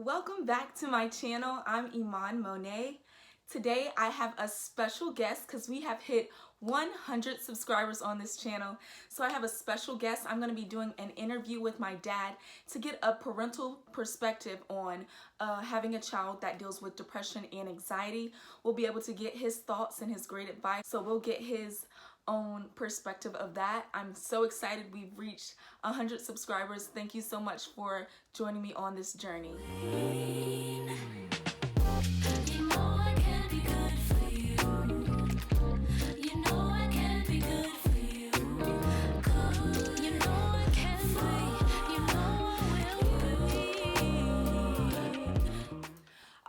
Welcome back to my channel. I'm Iman Monet. Today I have a special guest because we have hit 100 subscribers on this channel. So I have a special guest. I'm going to be doing an interview with my dad to get a parental perspective on having a child that deals with depression and anxiety. We'll be able to get his thoughts and his great advice. So we'll get his own perspective of that. I'm so excited we've reached 100 subscribers. Thank you so much for joining me on this journey.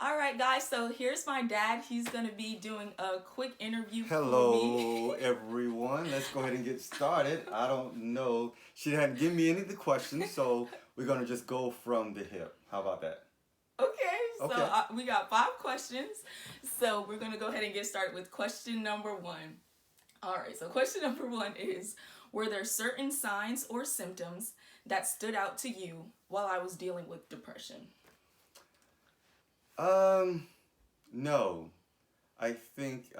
Alright guys, so here's my dad. He's going to be doing a quick interview for me. Hello everyone, let's go ahead and get started. I don't know, she hadn't given me any of the questions, so we're going to just go from the hip. How about that? Okay, so we got 5 questions, so we're going to go ahead and get started with question number 1. Alright, so question number 1 is, were there certain signs or symptoms that stood out to you while I was dealing with depression? No. I think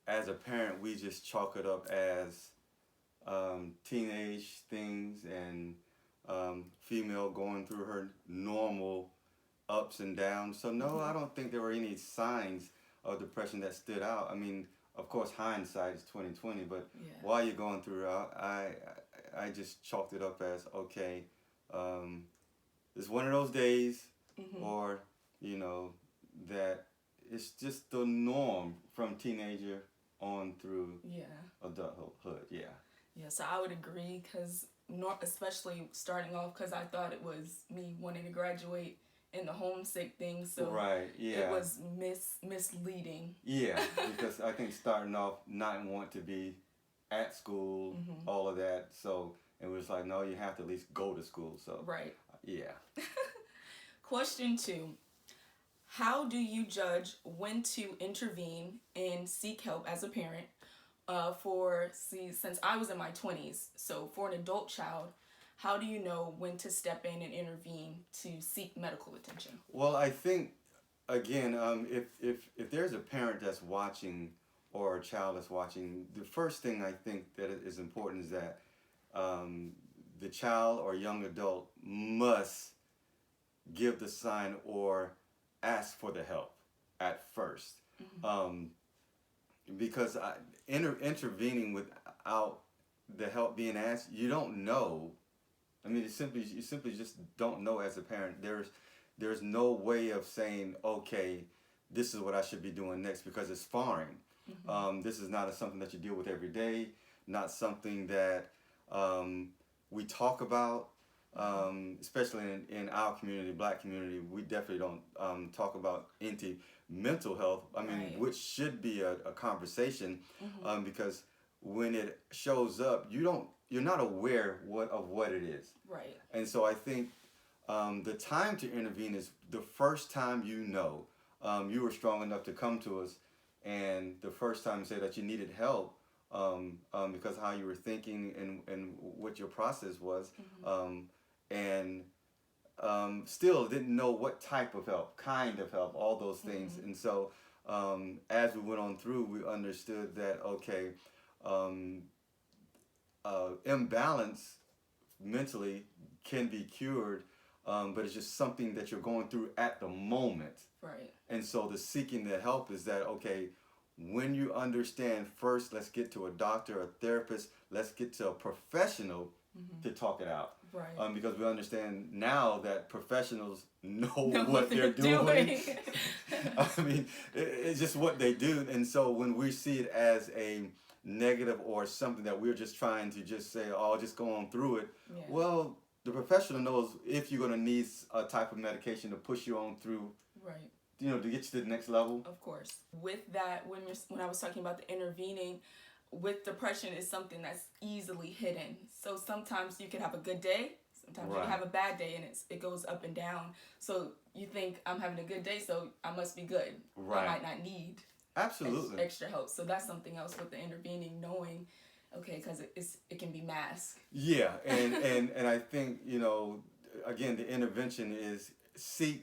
as a parent we just chalk it up as teenage things and female going through her normal ups and downs. So no, I don't think there were any signs of depression that stood out. I mean, of course hindsight is 20/20, but while you're going through I just chalked it up as okay, it's one of those days, or you know, that it's just the norm from teenager on through adulthood. Yeah, so I would agree, because especially starting off, because I thought it was me wanting to graduate in the homesick thing, so it was misleading. Yeah, because I think starting off not want to be at school, all of that, so it was like, no, you have to at least go to school. So yeah. Question 2. How do you judge when to intervene and seek help as a parent? Since I was in my 20s, so for an adult child, how do you know when to step in and intervene to seek medical attention? Well, I think, again, if there's a parent that's watching or a child that's watching, the first thing I think that is important is that the child or young adult must give the sign or ask for the help at first. Because intervening without the help being asked, you don't know. I mean, you simply just don't know as a parent. There's no way of saying, okay, this is what I should be doing next, because it's foreign. This is not something that you deal with every day, not something that we talk about. Especially in our community, Black community, we definitely don't talk about mental health. I mean, which should be a conversation, because when it shows up, you're not aware of what it is. Right. And so I think the time to intervene is the first time you were strong enough to come to us, and the first time you say that you needed help, because how you were thinking and what your process was. And still didn't know what type of help, kind of help, all those things. And so as we went on through, we understood that, okay, imbalance mentally can be cured, but it's just something that you're going through at the moment. Right. And so the seeking the help is that, okay, when you understand, first let's get to a doctor, a therapist, let's get to a professional to talk it out. Right. Because we understand now that professionals know what they're doing. I mean, it's just what they do. And so when we see it as a negative or something that we're just trying to just say, oh, just go on through it. Well, the professional knows if you're going to need a type of medication to push you on through. Right. You know, to get you to the next level. Of course. With that, when I was talking about the intervening, with depression is something that's easily hidden. So sometimes you can have a good day, sometimes you can have a bad day, and it goes up and down. So you think, I'm having a good day, so I must be good. I might not need extra help. So that's something else with the intervening, knowing, okay, because it can be masked. Yeah, and I think, you know, again, the intervention is seek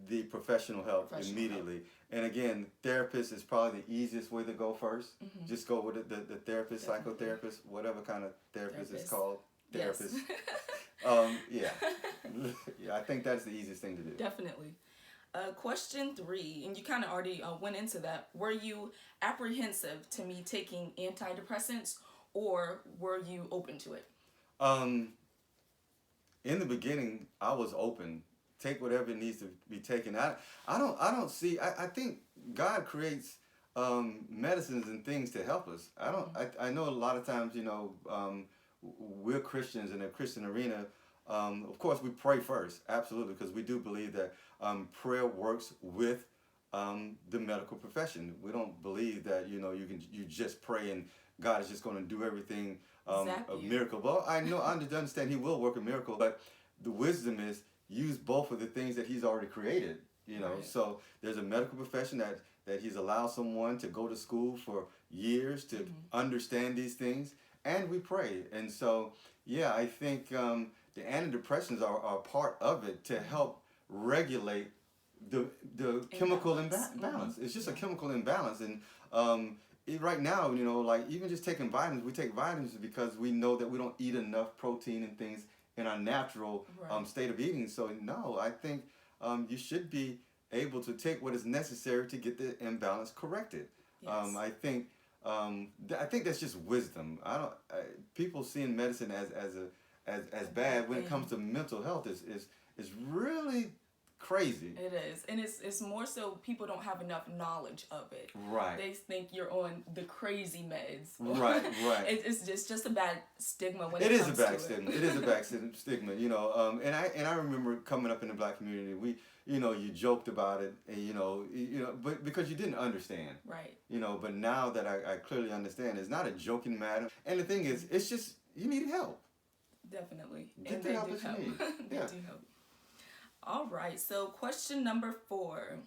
the professional help immediately. And again, therapist is probably the easiest way to go first. Just go with the therapist, psychotherapist, whatever kind of therapist is called. Therapist. Yeah. Yeah, I think that's the easiest thing to do. Definitely. Question 3, and you kind of already went into that. Were you apprehensive to me taking antidepressants, or were you open to it? In the beginning, I was open. Take whatever needs to be taken. I don't see. I think God creates medicines and things to help us. I know a lot of times, we're Christians in a Christian arena. Of course, we pray first, absolutely, because we do believe that prayer works with the medical profession. We don't believe that you just pray and God is just going to do everything a miracle. Well, I understand He will work a miracle, but the wisdom is use both of the things that He's already created. Right. So there's a medical profession that He's allowed someone to go to school for years to understand these things, and we pray. And so, yeah, I think the antidepressants are part of it to help regulate the chemical imbalance. It's just a chemical imbalance, and right now, like even just taking vitamins, we take vitamins because we know that we don't eat enough protein and things in our natural state of eating. So no, I think you should be able to take what is necessary to get the imbalance corrected. Yes. I think that's just wisdom. People seeing medicine as bad when it comes to mental health is really crazy. It is, and it's more so people don't have enough knowledge of it. Right. They think you're on the crazy meds. Right. It's just a bad stigma when it is comes a bad to stigma. it. It is a bad stigma, and I remember coming up in the Black community, you joked about it, and but because you didn't understand. Right. But now that I clearly understand, it's not a joking matter. And the thing is, it's just you need help. Definitely. Get the help that you need. They do help. All right, so question number 4.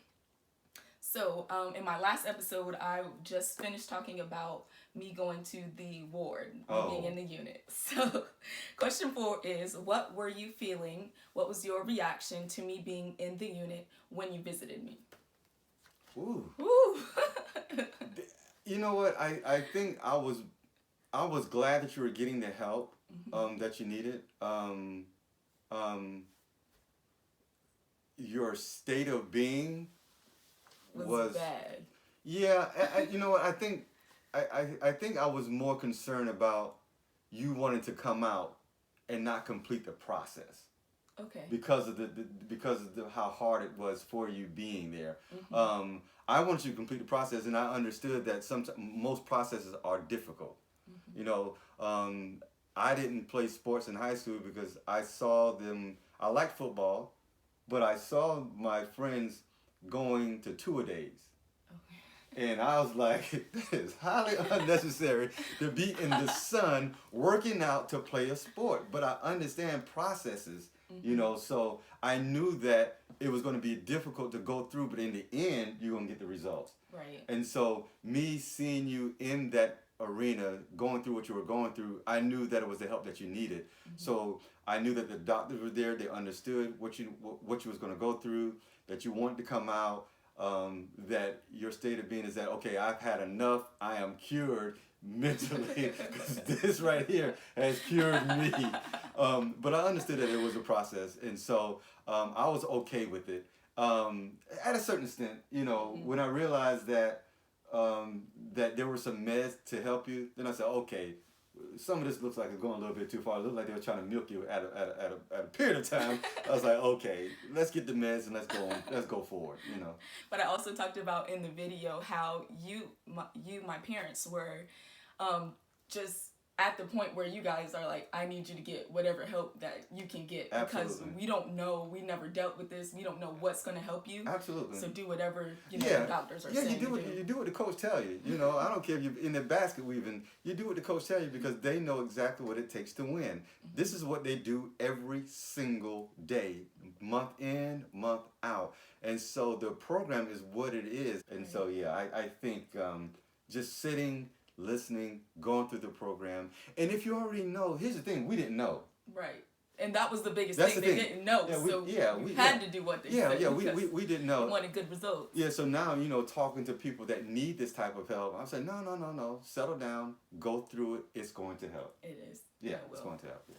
So in my last episode, I just finished talking about me going to the ward, being in the unit. So question 4 is, what were you feeling? What was your reaction to me being in the unit when you visited me? Ooh. Ooh. You know what? I think I was glad that you were getting the help that you needed. Your state of being was bad. Yeah, you know what? I think I was more concerned about you wanting to come out and not complete the process. Okay. Because of how hard it was for you being there. I wanted you to complete the process, and I understood that most processes are difficult. I didn't play sports in high school because I saw them. I liked football. But I saw my friends going to two-a-days. Okay. And I was like, that is highly unnecessary to be in the sun working out to play a sport. But I understand processes, so I knew that it was going to be difficult to go through, but in the end, you're going to get the results. Right. And so me seeing you in that arena, going through what you were going through, I knew that it was the help that you needed. So I knew that the doctors were there. They understood what you was going to go through, that you wanted to come out, that your state of being is that, okay, I've had enough. I am cured mentally. This right here has cured me. But I understood that it was a process. And so I was okay with it. At a certain extent, when I realized that that there were some meds to help you, then I said, okay, some of this looks like it's going a little bit too far. It looked like they were trying to milk you at a period of time. I was like, okay, let's get the meds and let's go forward, But I also talked about in the video how my parents were just at the point where you guys are like, I need you to get whatever help that you can get. Absolutely. Because we don't know, we never dealt with this, we don't know what's going to help you. Absolutely. So do whatever the doctors are saying. You do what the coach tell you. I don't care if you're in the basket weaving. You do what the coach tell you because they know exactly what it takes to win. This is what they do every single day, month in, month out. And so the program is what it is. And so, I think just sitting, listening, going through the program. And if you already know, here's the thing, we didn't know. Right. And that was the biggest That's thing. the They thing. didn't know, Yeah, so we had to do what they said. We didn't know. We wanted good results. Yeah, so now, talking to people that need this type of help, I'm saying, no, settle down, go through it, it's going to help. It is. Yeah, it's going to help. Yeah.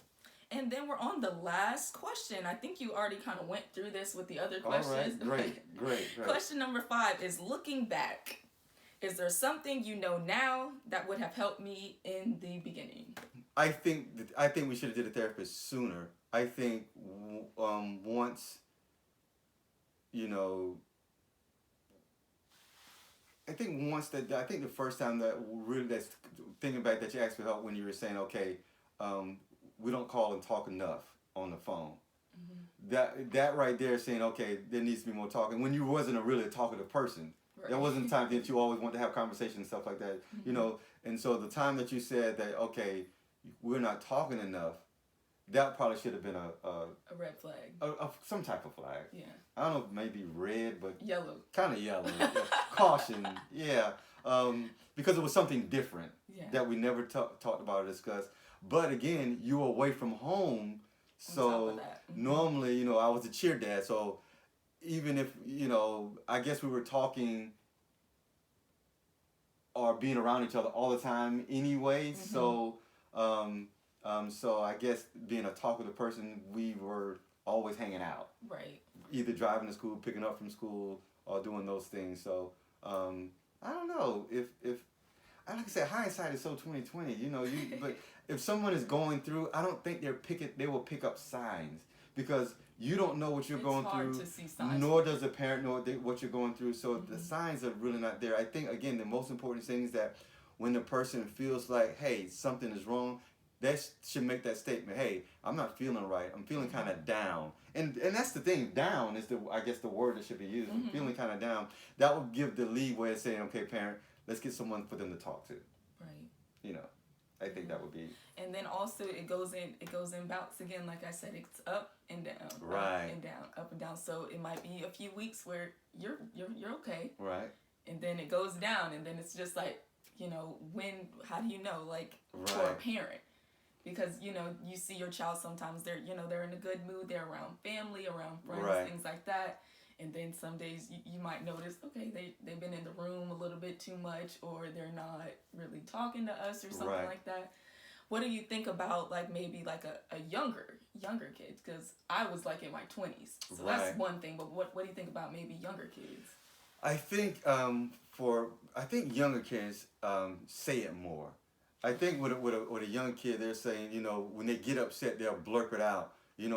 And then we're on the last question. I think you already kind of went through this with the other questions. All right, great. Question number 5 is, looking back, is there something you know now that would have helped me in the beginning? I think we should have did a therapist sooner. I think once, I think the first time that really, that's thinking back, that you asked for help when you were saying, okay, we don't call and talk enough on the phone. Mm-hmm. That right there, saying, okay, there needs to be more talking. When you wasn't a really talkative person. Right. There wasn't a time that you always want to have conversations and stuff like that, mm-hmm. And so the time that you said that, okay, we're not talking enough, that probably should have been a red flag. Some type of flag. Yeah. I don't know, maybe red, but yellow. Kind of yellow. Caution. Yeah. Because it was something different that we never talked about or discussed. But again, you were away from home, so mm-hmm. normally, I was a cheer dad, so even if, I guess we were talking or being around each other all the time anyway, mm-hmm. So I guess being a talkative person, we were always hanging out. Right. Either driving to school, picking up from school, or doing those things. So I don't know if like I said, hindsight is so 20/20. But if someone is going through, I don't think they will pick up signs, because you don't know what you're going through, nor does the parent know what you're going through. So mm-hmm. the signs are really not there. I think, again, the most important thing is that when the person feels like, hey, something is wrong, that should make that statement, hey, I'm not feeling right. I'm feeling kind of down. And that's the thing. Down is, I guess, the word that should be used. Mm-hmm. Feeling kind of down. That will give the leeway of saying, okay, parent, let's get someone for them to talk to. Right. I think that would be. And then also it goes in bouts again. Like I said, it's up and down. Right. Up and down, up and down. So it might be a few weeks where you're okay. Right. And then it goes down, and then it's just like, how do you know? Like, right. For a parent. Because, you see your child sometimes, they're in a good mood, they're around family, around friends, right. Things like that. And then some days you might notice, okay, they've been in the room a little bit too much, or they're not really talking to us or something right. like that. What do you think about, like, maybe like a younger kids? Because I was like in my 20s, so right. That's one thing. But what do you think about maybe younger kids? I think younger kids say it more. I think with a young kid, they're saying, when they get upset, they'll blurt it out. I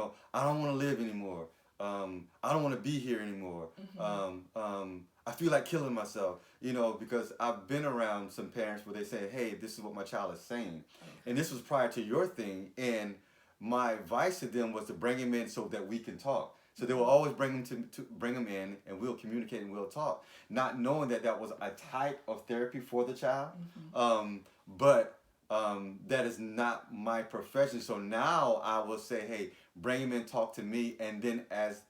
don't want to live anymore. I don't want to be here anymore. Mm-hmm. I feel like killing myself, because I've been around some parents where they say, hey, this is what my child is saying. Okay. And this was prior to your thing. And my advice to them was to bring him in so that we can talk. So they will always bring them to bring them in, and we'll communicate and we'll talk, not knowing that was a type of therapy for the child. Mm-hmm. But that is not my profession. So now I will say, hey, bring him in, talk to me. And then as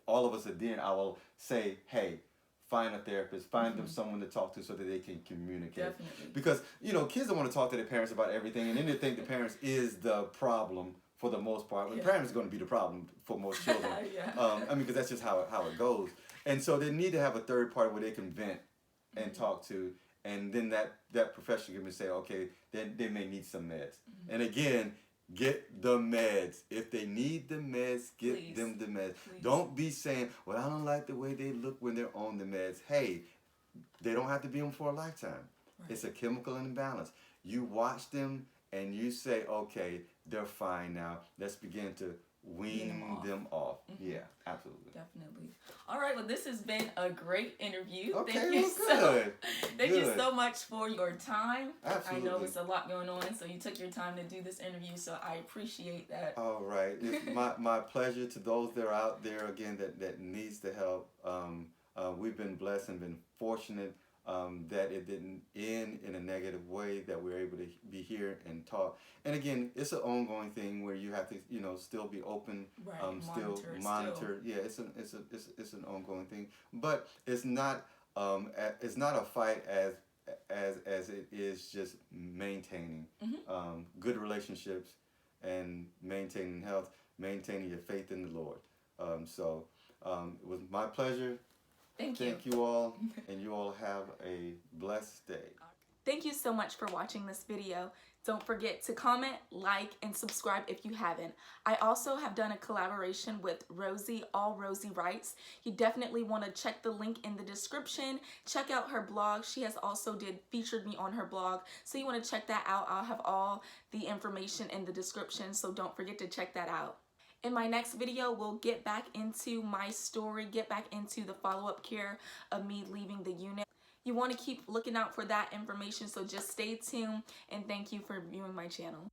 all of us are then, I will say, hey, find a therapist, find mm-hmm. them someone to talk to so that they can communicate. Definitely. Because, kids don't want to talk to their parents about everything. And then they think the parents is the problem for the most part. The parents are going to be the problem for most children. Yeah. Because that's just how it goes. And so they need to have a third party where they can vent and mm-hmm. talk to. And then that professional can say, okay, then they may need some meds. Mm-hmm. And again, get the meds. If they need the meds, get them the meds. Please. Don't be saying, well, I don't like the way they look when they're on the meds. Hey, they don't have to be on for a lifetime. Right. It's a chemical imbalance. You watch them and you say, okay, they're fine now. Let's begin to wean them off. Mm-hmm. Yeah, absolutely. Definitely. All right, well, this has been a great interview. Okay, Thank you so much for your time. Absolutely. I know it's a lot going on, so you took your time to do this interview, so I appreciate that. All right. It's my pleasure. To those that are out there, again, that needs the help. We've been blessed and been fortunate that it didn't end in a negative way, that we're able to be here and talk. And again, it's an ongoing thing where you have to, still be open, right. Still monitor. Yeah, it's an ongoing thing, but it's not a fight as it is just maintaining mm-hmm. Good relationships and maintaining health. maintaining your faith in the Lord. It was my pleasure. Thank you. Thank you all, and you all have a blessed day. Thank you so much for watching this video. Don't forget to comment, like, and subscribe if you haven't. I also have done a collaboration with Rosie, All Rosie Writes. You definitely want to check the link in the description. Check out her blog. She has also featured me on her blog. So you want to check that out. I'll have all the information in the description, so don't forget to check that out. In my next video, we'll get back into my story, get back into the follow-up care of me leaving the unit. You want to keep looking out for that information, so just stay tuned, and thank you for viewing my channel.